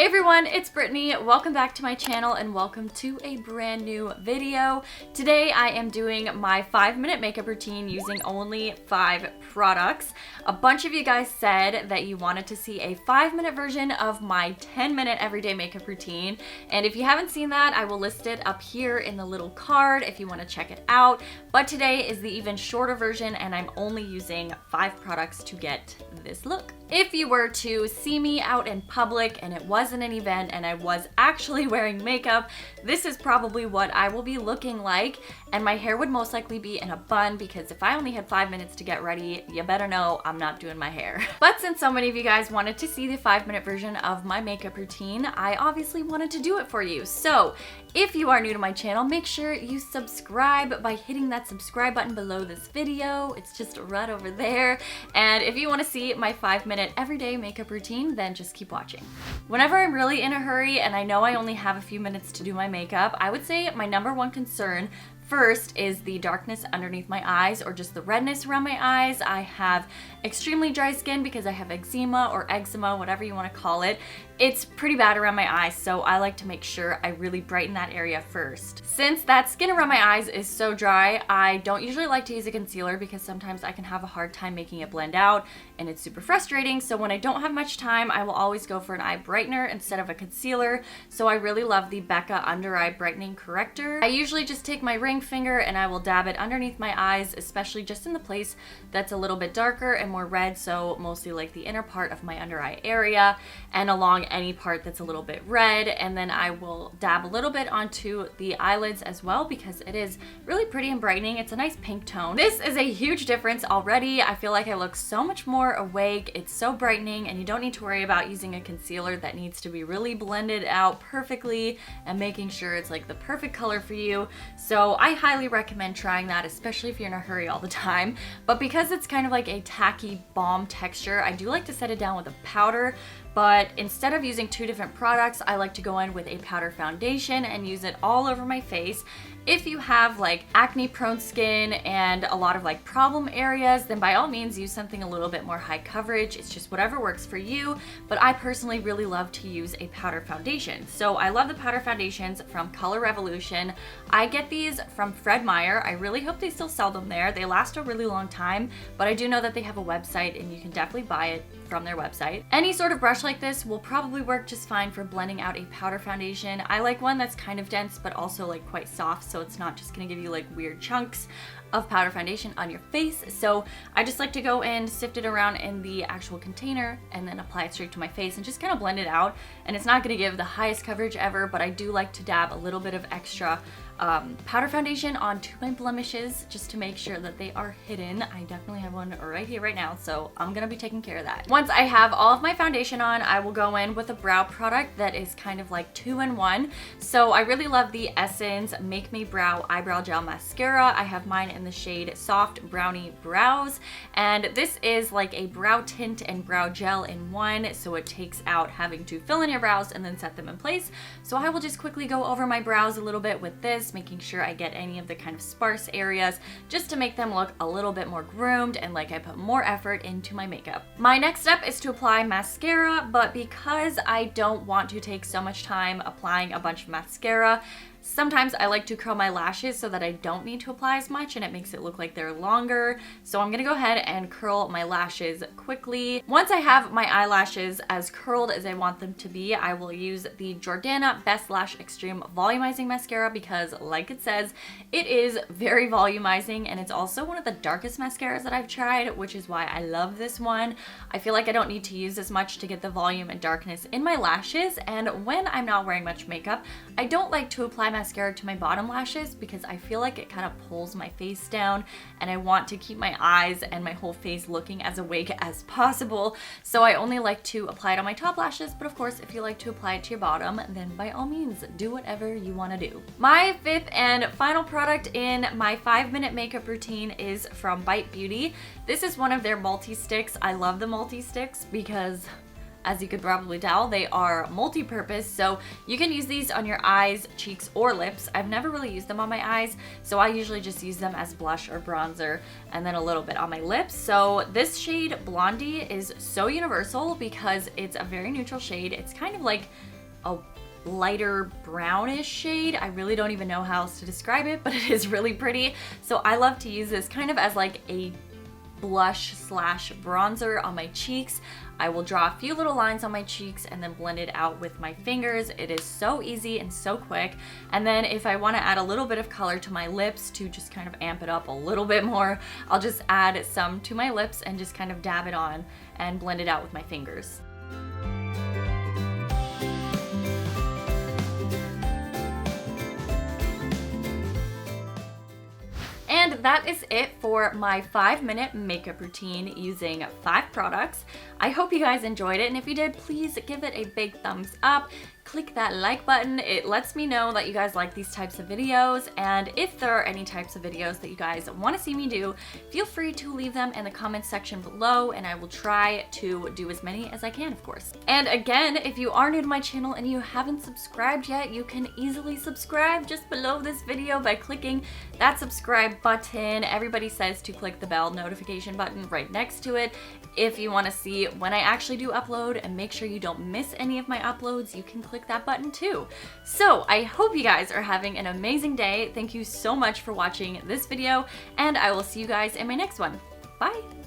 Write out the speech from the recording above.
Hey everyone, it's Brittany. Welcome back to my channel and welcome to a brand new video. Today I am doing my 5-minute makeup routine using only 5 products. A bunch of you guys said that you wanted to see a 5-minute version of my 10-minute everyday makeup routine. And if you haven't seen that, I will list it up here in the little card if you want to check it out. But today is the even shorter version and I'm only using 5 products to get this look. If you were to see me out in public and it wasn't an event and I was actually wearing makeup, this is probably what I will be looking like, and my hair would most likely be in a bun because if I only had 5 minutes to get ready, you better know I'm not doing my hair. But since so many of you guys wanted to see the 5-minute version of my makeup routine, I obviously wanted to do it for you. So if you are new to my channel, make sure you subscribe by hitting that subscribe button below this video. It's just right over there. And if you want to see my 5-minute everyday makeup routine, then just keep watching. Whenever I'm really in a hurry and I know I only have a few minutes to do my makeup, I would say my #1 concern first is the darkness underneath my eyes, or just the redness around my eyes. I have extremely dry skin because I have eczema or eczema, whatever you want to call it. It's pretty bad around my eyes, so I like to make sure I really brighten that area first. Since that skin around my eyes is so dry, I don't usually like to use a concealer because sometimes I can have a hard time making it blend out and it's super frustrating. So when I don't have much time, I will always go for an eye brightener instead of a concealer. So I really love the Becca Under Eye Brightening Corrector. I usually just take my ring finger and I will dab it underneath my eyes, especially just in the place that's a little bit darker and more red, so mostly like the inner part of my under eye area and along any part that's a little bit red. And then I will dab a little bit onto the eyelids as well because it is really pretty and brightening. It's a nice pink tone. This is a huge difference already. I feel like I look so much more awake. It's so brightening and you don't need to worry about using a concealer that needs to be really blended out perfectly and making sure it's like the perfect color for you. So I highly recommend trying that, especially if you're in a hurry all the time. But because it's kind of like a tacky balm texture, I do like to set it down with a powder. But instead of using 2 different products, I like to go in with a powder foundation and use it all over my face. If you have like acne prone skin and a lot of like problem areas, then by all means use something a little bit more high coverage. It's just whatever works for you. But I personally really love to use a powder foundation. So I love the powder foundations from Colorevolution. I get these from Fred Meyer. I really hope they still sell them there. They last a really long time, but I do know that they have a website and you can definitely buy it from their website. Any sort of brush like this will probably work just fine for blending out a powder foundation. I like one that's kind of dense but also like quite soft, so it's not just gonna give you like weird chunks of powder foundation on your face. So I just like to go in, sift it around in the actual container and then apply it straight to my face and just kind of blend it out. And it's not gonna give the highest coverage ever, but I do like to dab a little bit of extra powder foundation onto my blemishes just to make sure that they are hidden. I definitely have one right here right now, so I'm gonna be taking care of that. Once I have all of my foundation on, I will go in with a brow product that is kind of like 2-in-1. So I really love the Essence Make Me Brow Eyebrow Gel Mascara. I have mine in the shade Soft Browny Brows, and this is like a brow tint and brow gel in one, so it takes out having to fill in your brows and then set them in place. So I will just quickly go over my brows a little bit with this, making sure I get any of the kind of sparse areas just to make them look a little bit more groomed and like I put more effort into my makeup. My next step is to apply mascara, but because I don't want to take so much time applying a bunch of mascara, sometimes I like to curl my lashes so that I don't need to apply as much and it makes it look like they're longer. So I'm gonna go ahead and curl my lashes quickly. Once I have my eyelashes as curled as I want them to be, I will use the Jordana Best Lash Extreme Volumizing Mascara because like it says, it is very volumizing and it's also one of the darkest mascaras that I've tried, which is why I love this one. I feel like I don't need to use as much to get the volume and darkness in my lashes, and when I'm not wearing much makeup, I don't like to apply mascara to my bottom lashes because I feel like it kind of pulls my face down and I want to keep my eyes and my whole face looking as awake as possible. So I only like to apply it on my top lashes, but of course if you like to apply it to your bottom, then by all means do whatever you want to do. My 5th and final product in my 5-minute makeup routine is from Bite Beauty. This is one of their multi-sticks. I love the multi-sticks because as you could probably tell, they are multi-purpose, so you can use these on your eyes, cheeks, or lips. I've never really used them on my eyes, so I usually just use them as blush or bronzer and then a little bit on my lips. So this shade Blondie is so universal because it's a very neutral shade. It's kind of like a lighter brownish shade. I really don't even know how else to describe it, but it is really pretty. So I love to use this kind of as like a blush slash bronzer on my cheeks. I will draw a few little lines on my cheeks and then blend it out with my fingers. It is so easy and so quick. And then if I want to add a little bit of color to my lips to just kind of amp it up a little bit more, I'll just add some to my lips and just kind of dab it on and blend it out with my fingers. And that is it for my 5-minute makeup routine using 5 products. I hope you guys enjoyed it, and if you did, please give it a big thumbs up. Click that like button. It lets me know that you guys like these types of videos, and if there are any types of videos that you guys want to see me do, feel free to leave them in the comments section below, and I will try to do as many as I can, of course. And again, if you are new to my channel and you haven't subscribed yet, you can easily subscribe just below this video by clicking that subscribe button. Everybody says to click the bell notification button right next to it. If you want to see when I actually do upload and make sure you don't miss any of my uploads, you can click that button too. So I hope you guys are having an amazing day. Thank you so much for watching this video, and I will see you guys in my next one. Bye!